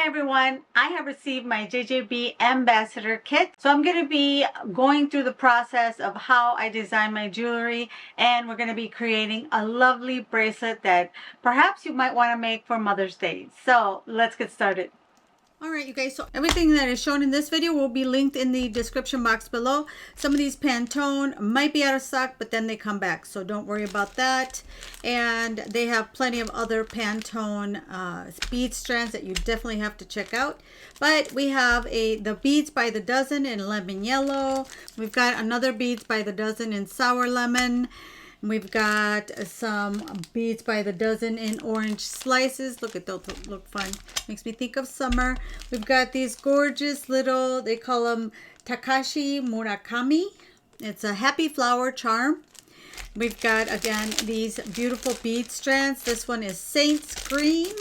everyone, I have received my JJB Ambassador Kit. So I'm going to be going through the process of how I design my jewelry, and we're going to be creating a lovely bracelet that perhaps you might want to make for Mother's Day. So let's get started. Alright you guys, so everything that is shown in this video will be linked in the description box below. Some of these Pantone might be out of stock, but then they come back, so don't worry about that. And they have plenty of other Pantone bead strands that you definitely have to check out. But we have the beads by the dozen in lemon yellow. We've got another beads by the dozen in sour lemon. We've got some beads by the dozen in orange slices. Look at those, look fun. Makes me think of summer. We've got these gorgeous little, they call them Takashi Murakami. It's a happy flower charm. We've got, again, these beautiful bead strands. This one is Saints Green.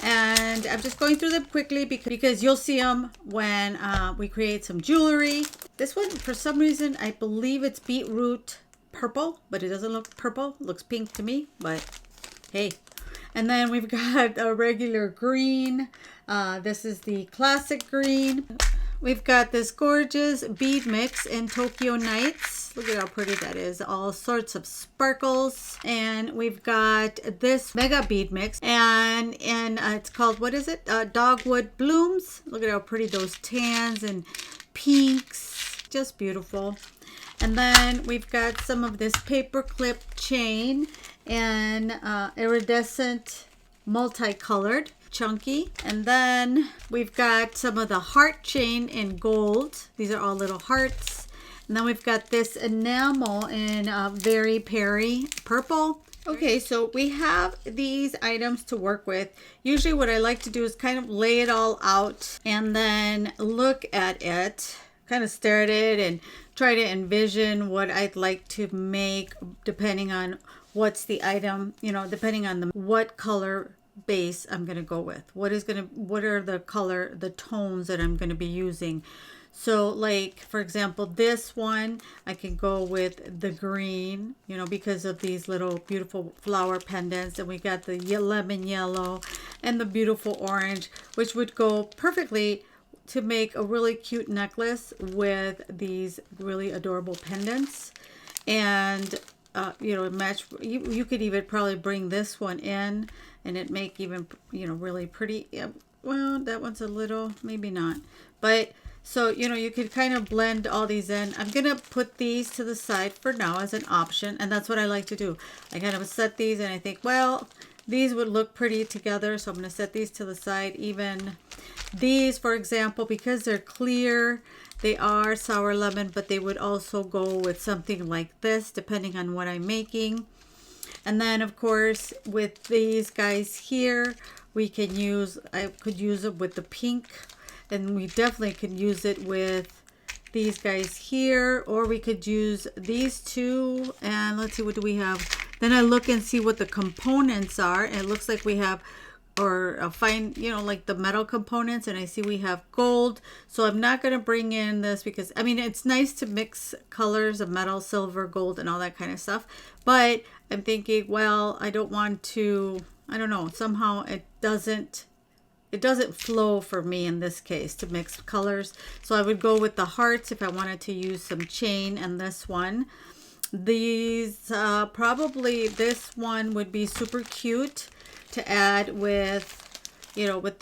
And I'm just going through them quickly because you'll see them when we create some jewelry. This one, for some reason, I believe it's beetroot purple, but it doesn't look purple. It looks pink to me, but hey. And then we've got a regular green. This is the classic green. We've got this gorgeous bead mix in Tokyo Nights. Look at how pretty that is. All sorts of sparkles. And we've got this mega bead mix. And it's called, what is it? Dogwood Blooms. Look at how pretty those tans and pinks. Just beautiful. And then we've got some of this paper clip chain and iridescent multicolored chunky. And then we've got some of the heart chain in gold. These are all little hearts. And then we've got this enamel in very Perry purple. Okay, so we have these items to work with. Usually what I like to do is kind of lay it all out and then look at it, kind of stare at it and try to envision what I'd like to make depending on what's the item, you know, depending on what color base I'm going to go with. What are the tones that I'm going to be using. So like, for example, this one, I can go with the green, you know, because of these little beautiful flower pendants. And we got the lemon yellow and the beautiful orange, which would go perfectly to make a really cute necklace with these really adorable pendants. And you know, match, you could even probably bring this one in and it make even, you know, really pretty. Yeah, well, that one's a little, maybe not, but so, you know, you could kind of blend all these in. I'm gonna put these to the side for now as an option, and that's what I like to do. I kind of set these and I think, well, these would look pretty together, so I'm going to set these to the side. Even these, for example, because they're clear, they are sour lemon, but they would also go with something like this, depending on what I'm making. And then, of course, with these guys here, we can use, I could use it with the pink, and we definitely could use it with these guys here, or we could use these two. And let's see, what do we have? Then I look and see what the components are, and it looks like we have, or find, you know, like the metal components, and I see we have gold. So I'm not going to bring in this because, I mean, it's nice to mix colors of metal, silver, gold, and all that kind of stuff. But I'm thinking, well, I don't want to, I don't know, somehow it doesn't flow for me in this case to mix colors. So I would go with the hearts if I wanted to use some chain, and this one. These probably this one would be super cute to add with, you know, with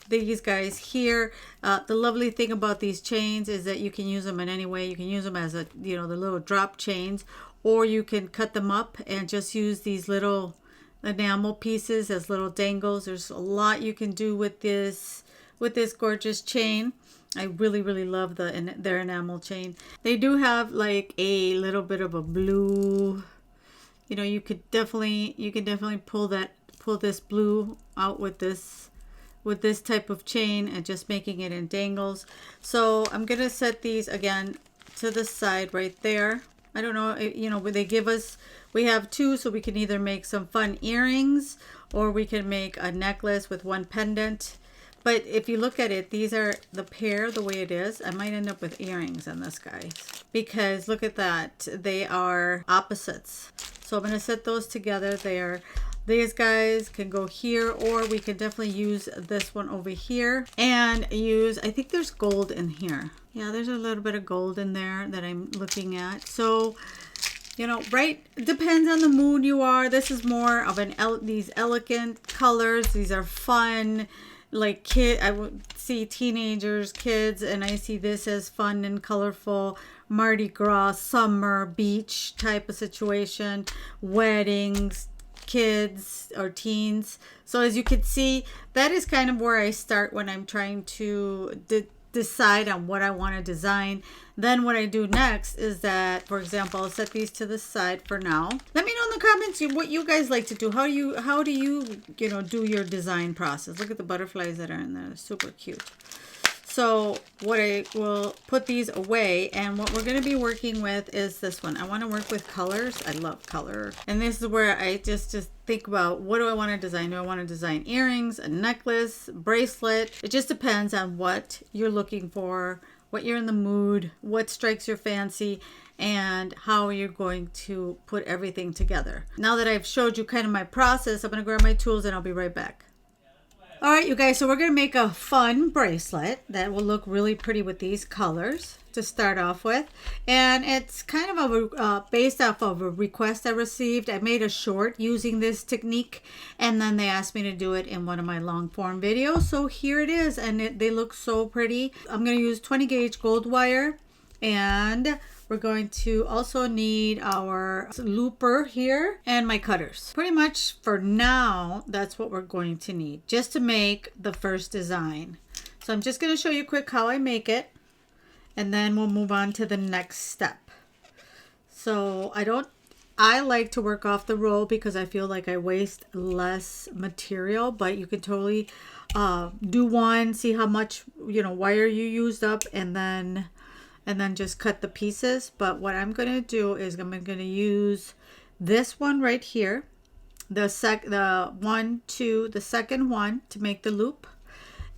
these guys here. The lovely thing about these chains is that you can use them in any way. You can use them as a, you know, the little drop chains, or you can cut them up and just use these little enamel pieces as little dangles. There's a lot you can do with this gorgeous chain. I really, really love their enamel chain. They do have like a little bit of a blue, you know, you can definitely pull this blue out with this type of chain and just making it in dangles. So I'm going to set these again to the side right there. I don't know, you know, they give us, we have two, so we can either make some fun earrings or we can make a necklace with one pendant. But if you look at it, these are the pair the way it is. I might end up with earrings on this, guys, because look at that. They are opposites. So I'm going to set those together. They are These guys can go here, or we can definitely use this one over here and use, I think there's gold in here. Yeah, there's a little bit of gold in there that I'm looking at. So, you know, right, depends on the mood you are. This is more of these elegant colors. These are fun, like I would see teenagers, kids, and I see this as fun and colorful. Mardi Gras, summer, beach type of situation, weddings, kids or teens. So as you can see, that is kind of where I start when I'm trying to decide on what I want to design. Then what I do next is that, for example, I'll set these to the side for now. Let me know in the comments what you guys like to do. How do you do your design process? Look at the butterflies that are in there. They're super cute. So what I will put these away, and what we're going to be working with is this one. I want to work with colors. I love color. And this is where I just think about, what do I want to design? Do I want to design earrings, a necklace, bracelet? It just depends on what you're looking for, what you're in the mood, what strikes your fancy, and how you're going to put everything together. Now that I've showed you kind of my process, I'm going to grab my tools and I'll be right back. All right, you guys, so we're going to make a fun bracelet that will look really pretty with these colors to start off with. And it's kind of based off of a request I received. I made a short using this technique, and then they asked me to do it in one of my long form videos. So here it is, and they look so pretty. I'm going to use 20 gauge gold wire, and we're going to also need our looper here and my cutters. Pretty much for now, that's what we're going to need just to make the first design. So I'm just going to show you quick how I make it, and then we'll move on to the next step. So I like to work off the roll because I feel like I waste less material, but you can totally do one, see how much wire you used up, and then just cut the pieces. But what I'm going to do is I'm going to use this one right here, the second one to make the loop.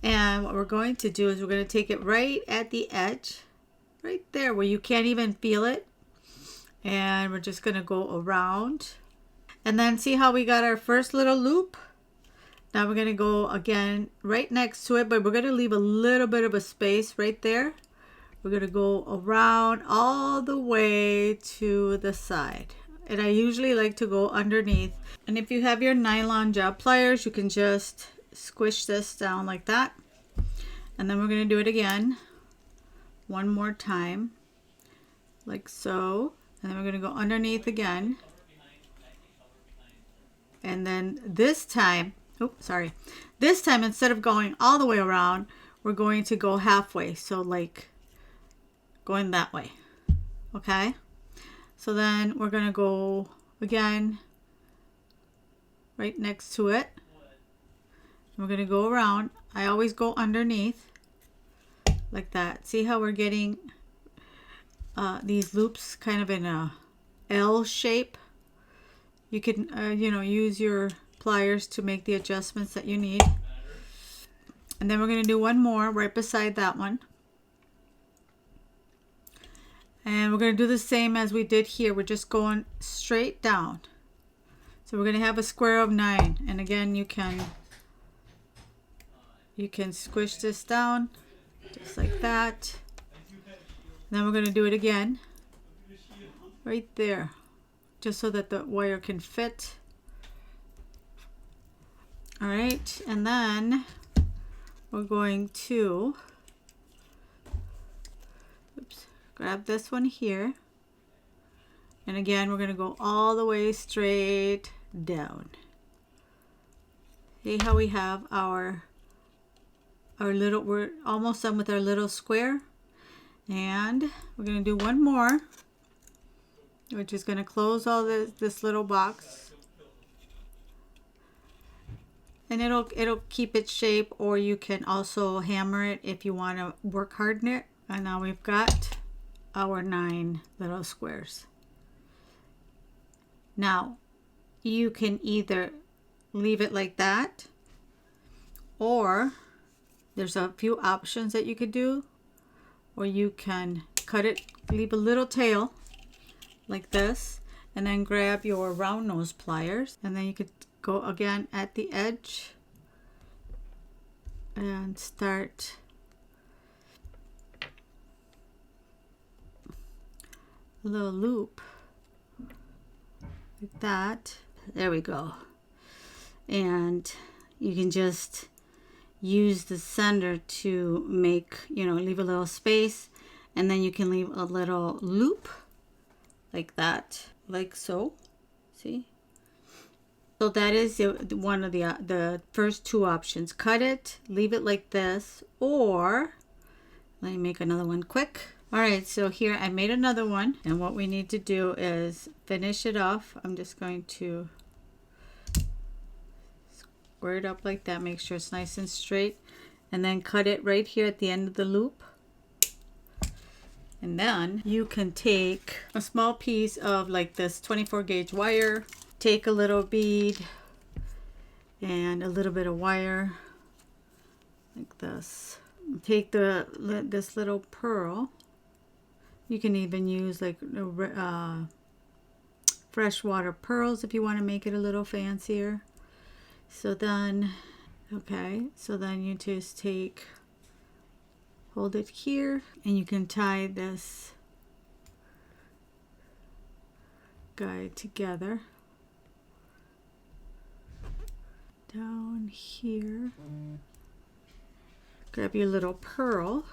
And what we're going to do is we're going to take it right at the edge, right there where you can't even feel it. And we're just going to go around. And then see how we got our first little loop? Now we're going to go again right next to it, but we're going to leave a little bit of a space right there. We're going to go around all the way to the side. And I usually like to go underneath. And if you have your nylon job pliers, you can just squish this down like that. And then we're going to do it again. One more time. Like so. And then we're going to go underneath again. And then this time, this time instead of going all the way around, we're going to go halfway. So like going that way. Okay, so then we're gonna go again right next to it. We're gonna go around. I always go underneath like that. See how we're getting these loops kind of in a L shape? You can use your pliers to make the adjustments that you need. And then we're gonna do one more right beside that one. And we're going to do the same as we did here. We're just going straight down. So we're going to have a square of 9. And again, you can squish this down just like that. And then we're going to do it again right there, just so that the wire can fit. All right, and then we're going to grab this one here, and again we're going to go all the way straight down. See how we have our little, we're almost done with our little square, and we're going to do one more, which is going to close all this little box, and it'll keep its shape, or you can also hammer it if you want to work harden it. And now we've got our 9 little squares. Now you can either leave it like that, or there's a few options that you could do, or you can cut it, leave a little tail like this, and then grab your round nose pliers, and then you could go again at the edge and start a little loop like that. There we go. And you can just use the center to make, leave a little space, and then you can leave a little loop like that, like so. See? So that is one of the first two options. Cut it, leave it like this, or let me make another one quick. All right, so here I made another one, and what we need to do is finish it off. I'm just going to square it up like that, make sure it's nice and straight, and then cut it right here at the end of the loop. And then you can take a small piece of like this 24 gauge wire, take a little bead and a little bit of wire like this. Take this little pearl. You can even use like freshwater pearls if you want to make it a little fancier. So then, okay, so then you just hold it here, and you can tie this guy together down here. Grab your little pearl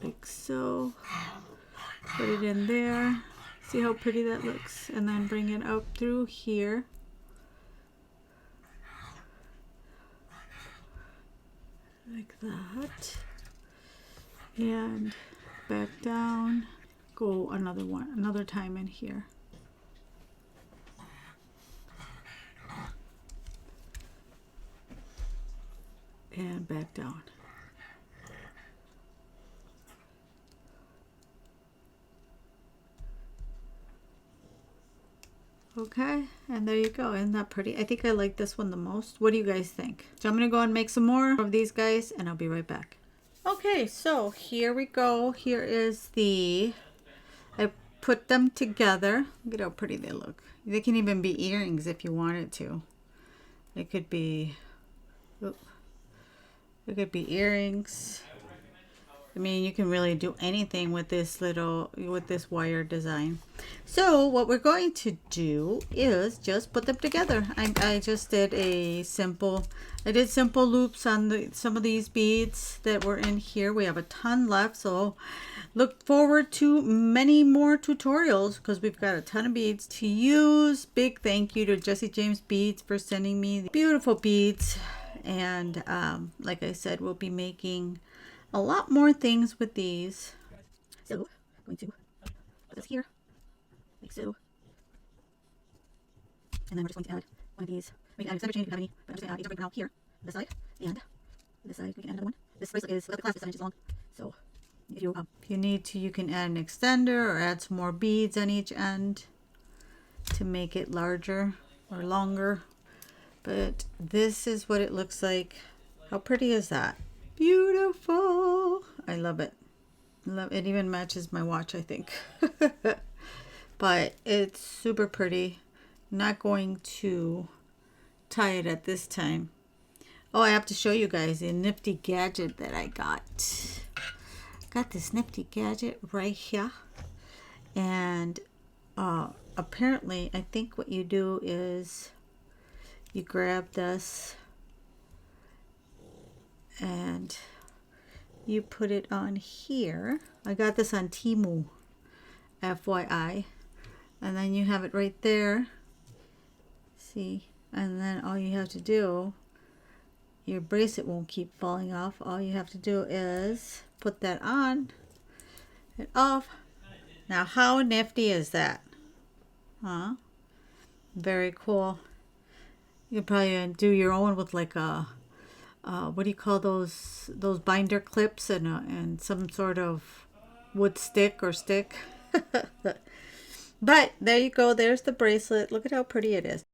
like so, put it in there. See how pretty that looks, and then bring it up through here. Like that, and back down, go another time in here, and back down. Okay, and there you go. Isn't that pretty? I think I like this one the most. What do you guys think? So I'm gonna go and make some more of these guys, and I'll be right back. Okay, so here we go. Here is I put them together. Look at how pretty they look. They can even be earrings if you wanted to. It could be, it could be earrings. I mean, you can really do anything with this wire design. So what we're going to do is just put them together. I just did simple loops on some of these beads that were in here. We have a ton left, so look forward to many more tutorials because we've got a ton of beads to use. Big thank you to Jesse James Beads for sending me the beautiful beads. And like I said, we'll be making a lot more things with these. So I'm going to put this here, like so. And then we're just going to add one of these. We can add extender chain if you have any, but I'm just going to add these right now here, this side, and this side we can add another one. This bracelet is without the clasp, it's 7 inches long. So if you need to, you can add an extender or add some more beads on each end to make it larger or longer. But this is what it looks like. How pretty is that? Beautiful. I love it. It even matches my watch, I think. But it's super pretty. I'm not going to tie it at this time. Oh, I have to show you guys a nifty gadget that I got. Got this nifty gadget right here. And apparently, I think what you do is you grab this and you put it on here. I got this on Temu, FYI. And then you have it right there. See? And then all you have to do, your bracelet won't keep falling off. All you have to do is put that on and off. Now, how nifty is that? Huh? Very cool. You could probably do your own with like a what do you call those binder clips and some sort of wood stick or stick. But there you go. There's the bracelet. Look at how pretty it is.